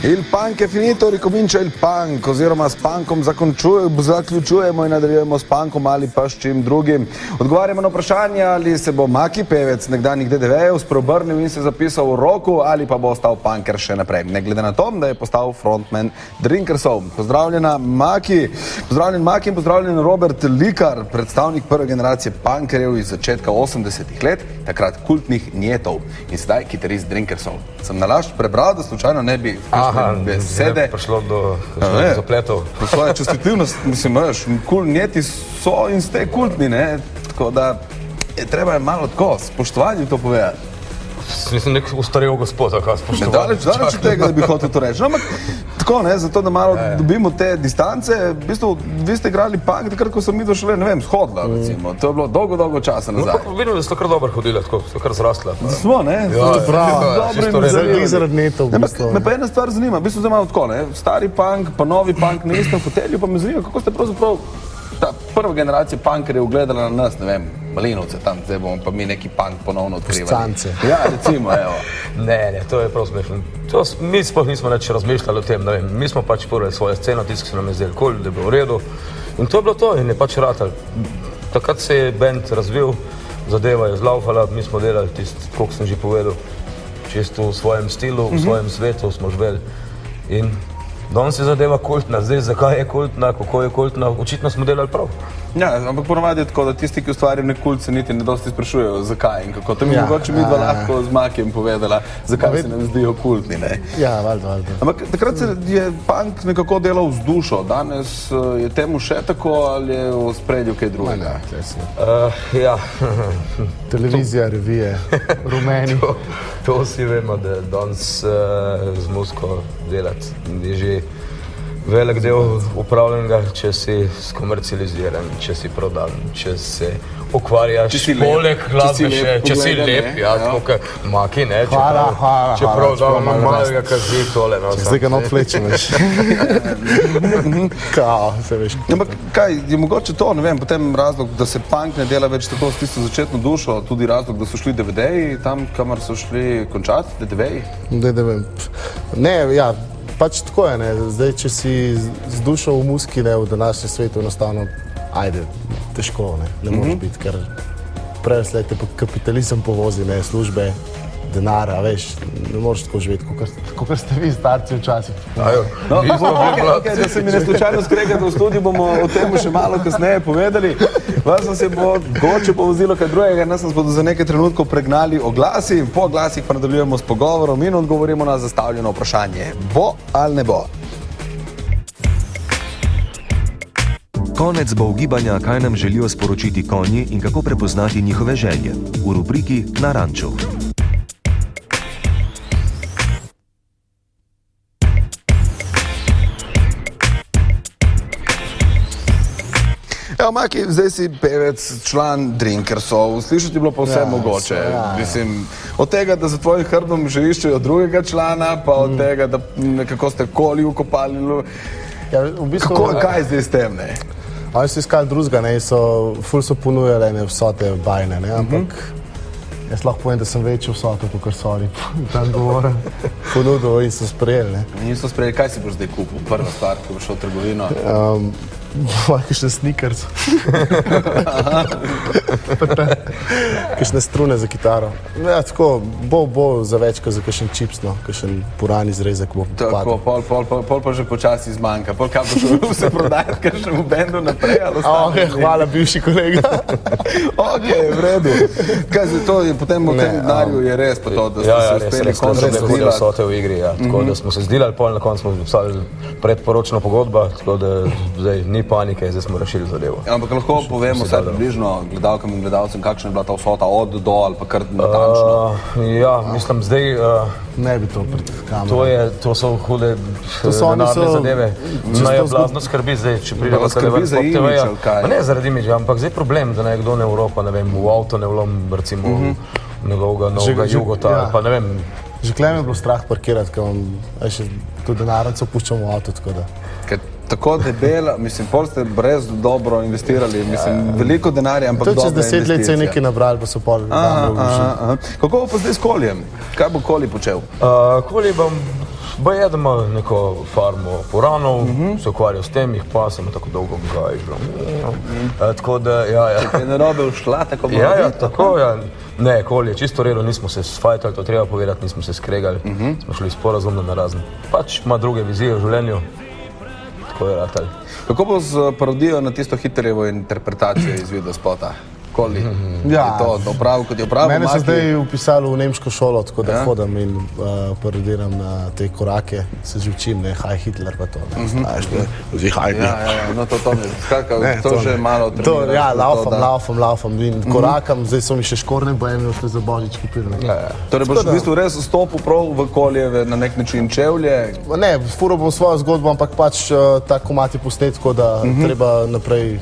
Il punk je finito, ricomincia il punk, oziroma s punkom zaključujemo in nadaljujemo s punkom ali pa s čim drugim. Odgovarjamo na vprašanje, ali se bo Maki, pevec nekdanjih DDV-jev, spreobrnil in se zapisal v roku, ali pa bo ostal punker še naprej. Ne glede na to, da je postal frontman Drinkersov. Pozdravljena Maki, pozdravljen Maki in pozdravljen Robert Likar, predstavnik prve generacije punkerjev iz začetka 80-ih let, takrat kultnih njetov in sedaj kitarist Drinkersov. Sem nalašč prebral, da slučajno ne bi besede. Prišlo do zapletov. Po svoje čestitivnost, mislim, njeti so in ste kultni, ne? Tako da je treba malo tako spoštovanje to povedati. Nisem nek ustarel gospod, kaj spoštovanje. Daleč od tega, da bi hotel to reči. Ampak tako, ne, zato da malo dobimo te distance. V bistvu, vi ste igrali punk, takrat, ko sem midva šele, ne vem, shodila, recimo. To je bilo dolgo časa nazaj. No, vidim, da ste kar dobro hodili, tako, ste kar zrastla. Smo, ne? Zaradi netov. Me pa ena stvar zanima, v bistvu zdaj malo tako, ne? Stari punk, pa novi punk na istem fotelju, pa me zanima, kako ste pravzaprav ta prva generacija punkerjev gledala na nas, ne vem, Malinovce tam, zdaj bomo pa mi neki punk ponovno odkrivali. Šcance. Ja, recimo, evo. Ne, to je prav smešno. Mi sploh nismo neč razmišljali o tem, ne vem, mi smo pač prvi svojo sceno, tisti, ki se nam je zdel kul, da je bilo v redu. In to je bilo to in je pač ratal. Takrat se je band razvil, zadeva je zlaufala, mi smo delali tisti, koliko sem že povedal, čisto v svojem stilu, v svojem svetu smo živeli. In danes je zadeva kultna, zdaj zakaj je kultna, kako je kultna, očitno smo delali prav. Ja, ampak ponovadi je tako, da tisti, ki ustvarjajo nek kult, se niti ne dosti sprašujejo, zakaj in kako. To mi mogoče mi dva lahko z Makijem povedala, zakaj se nam zdijo kultni, ne? Ja, valjda. Ampak takrat se je punk nekako delal z dušo, danes je temu še tako ali je v spredju kaj drugega? Ja. Televizija, revije, rumeni. To vsi vemo, da danes z muziko delati je že velik del upravljenega, če si skomercializiran, če si prodan, če se ukvarjaš poleg glasbe še, če si lep, ja, tako kot Maki, ne, čeprav da imam malega kazi tole. Zdaj ga not flečeš. Kao, se veš. Ampak kaj, je mogoče to, ne vem, potem razlog, da se punk ne dela več tako s tisto začetno dušo, tudi razlog, da so šli DVD-ji tam, kamor so šli končati, DDV-ji? Ne, ja. Pač tako je, ne. Zdaj, če si z dušo v muziki, ne, v današnjem svetu enostavno, ajde, težko, ne moreš biti, ker prej slej te kapitalizem povozi, ne, službe, denar, a veš, ne moreš tako živeti, kakor ste vi starci včasih. No, okay, da se mi ne slučajno skregate v studiu, bomo o tem še malo kasneje povedali. Vas se bo goče povozilo kaj drugega, nas bodo za nekaj trenutkov pregnali oglasi, po oglasih pa nadaljujemo s pogovorom in odgovorimo na zastavljeno vprašanje. Bo ali ne bo? Konec bo ugibanja, kaj nam želijo sporočiti konji in kako prepoznati njihove želje. V rubriki Na ranču. Evo, Maki, zdaj si pevec, član Drinkersov, slišati je bilo pa vse mogoče. Mislim, od tega, da za tvojim hrbom že iščejo drugega člana, pa od tega, da nekako ste koli ukopali. Ja, v bistvu, kaj zdaj s tem, ne? Oni so iskali drugega, ne, ful so ponujali vsote bajne, ne, ampak jaz lahko povem, da sem večjo vsoto, kot so oni tam govorili. Ponudil in so sprejeli, ne. Niso sprejeli, kaj si boš zdaj kupil? Prva stvar, ko boš šel v trgovino? Kakšne sneakers. Kakšne strune za kitaro. Ja, tako, bo za več, kot za kakšen čips, no, kakšen puran izrezek bo padel. Tako, pol pa že počasi zmanjka. Pol kaj boš se prodajati kakšnemu bendu naprej, ali ostane? Hvala, bivši kolega. Ok, v redu. Kaj za to je potem v tem denarju je res pa to, da ste se uspeli končno zdelati vsote v igri, ja. Tako da smo se zdelali, pol na koncu smo postavili predporočno pogodba, tako da zdaj ni panike, zdaj smo rešili zadevo. Ampak lahko povemo vsaj približno gledalkam in gledalcem, kakšna je bila ta vsota od do ali pa kar natančno? Ja, mislim, zdaj ne bi to pred kamero. To so hude denarne zadeve. Naj je blazno skrbi zdaj, če pride v televizor Pop TV-ja. Ne zaradi imidža, ampak zdaj problem, da nekdo ne v roko, ne vem, v avto ne vlom, recimo njegovega novega jugota, pa ne vem. Že klem je bilo strah parkirati, ker vam tudi denarnico puščam v avto, tako da. Tako debela, mislim, pol ste brez dobro investirali, mislim, veliko denarja, ampak To je čez dobra 10 let se je investicija. nekaj nabrali, pa so pol. Kako bo pa zdaj s Kolijem? Kaj bo Koli počel? Koli bo jedemo neko farmo puranov, se ukvarjal s tem, jih pa sem tako dolgo gajal. Tako da, ja. Je narobe ušla, tako bo Ja, tako, ja. Ne, Koli je čisto redo, nismo se sfajtali, to treba povedati, nismo se skregali, smo šli sporazumno na razen. Pač ima druge vizije v življenju, tako je ratal. Kako bo z parodijo na tisto Hitlerjevo interpretacijo iz videospota? Koli. Ja. Je to prav, kot je prav. Mene so zdaj upisali v nemško šolo, tako da Ja. hodim in parodiram na te korake, se že učim, ne, Haj Hitler pa to. Znaš, ne, vzi Haj Ja, no to mi, skratka, Ne, to že ne. malo treniraš. Ja, za to, laufam in korakam, zdaj so mi še škorne bojene, šle za božič kupili. Torej boš v bistvu res stopil prav v Kolijeve na nek način čevlje. Ne, furo bom svojo zgodbo, ampak pač ta komat je posnet, tako da treba naprej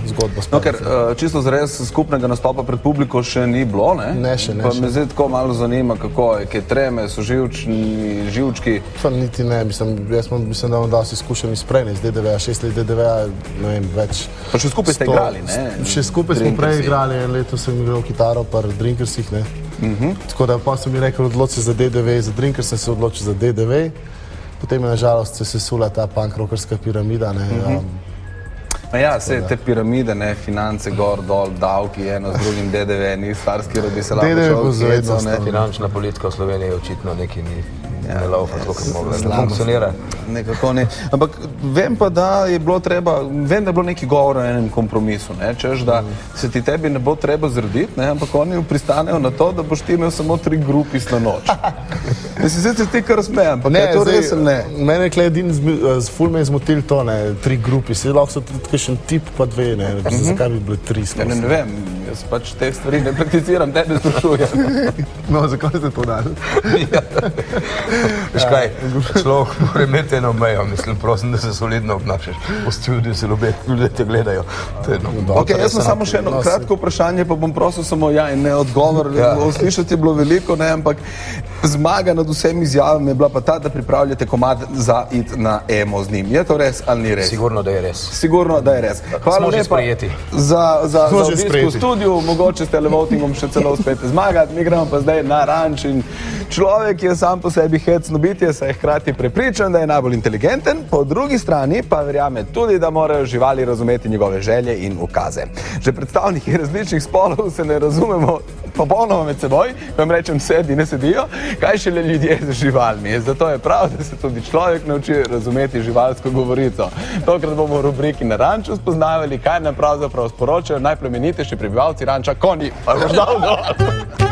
zgodbo No, ker spraviti. čisto zares skupnega nastopa pred publiko še ni bilo, ne? Ne, še ne, Pa še. me zdaj tako malo zanima, kako je, kaj treme, so živčki. To niti ne, mislim, da imam dosti izkušenj iz prej, iz DDV-ja, 6 let DDV-ja, ne vem, več. Pa še skupaj ste igrali, ne? Še skupaj smo prej igrali, en leto sem igral kitaro par Drinkersih, ne. Tako da pa sem mi rekel, odloči za DDV, za Drinkers sem se odločil za DDV, potem je nažalost se sesula ta punk-rockerska piramida, ne. Ma ja, vse te piramide, ne, finance gor, dol, davki, eno z drugim, DDV, ni starski rodi se lahko DDV bo šel, vedno ne. ostal. Finančna politika v Sloveniji je očitno nekaj ne laufa, tako kot mogla, ne funkcionira. Nekako ne. Ampak vem pa, da je bilo treba, vem, da je bilo neki govor o enem kompromisu, ne, češ, da se ti tebi ne bo treba zrediti, ne, ampak oni pristanejo na to, da boš ti imel samo 3 grupis na noč. Ne si sicer ti kar sme, ampak je to res ali ne? Mene je edin z ful me je zmotil to, ne, 3 grupi, se lahko so tudi kakšen tip pa 2, ne, zakaj bi bile 3 Ja, skozi. ne vem, jaz pač te stvari ne prakticiram, tebe sprašujem. No, zakaj ste to dali? Veš kaj, človek mora imeti eno mejo, mislim, prosim, da se solidno obnašaš. V studiu se ljudje te gledajo. To je Ok, jaz sem samo še eno kratko vprašanje, pa bom prosil samo ja in ne odgovor. Slišati je bilo veliko, ne, ampak zmaga nad vsemi izjavami je bila pa ta, da pripravljate komad za iti na emo z njim. Je to res ali ni res? Sigurno, da je res. Sigurno, da je res. Hvala Smo že lepa sprejeti. za Smo že obisk v sprejeti. studiu, mogoče ste levotingom še celo uspete zmagati, mi gremo pa zdaj na ranč in človek je sam po sebi hecno bitje, saj je hkrati prepričan, da je najbolj inteligenten, po drugi strani pa verjame tudi, da morajo živali razumeti njegove želje in ukaze. Že predstavniki različnih spolov se ne razumemo popolnoma med seboj, ko jim rečem sedi, ne sedijo, kaj šele ljudje z živalmi. Zato je prav, da se tudi človek nauči razumeti živalsko govorico. Tokrat bomo v rubriki Na ranču spoznavali, kaj nam pravzaprav sporočajo najplemenitejši prebivalci ranča konji. Pa boš dal dol.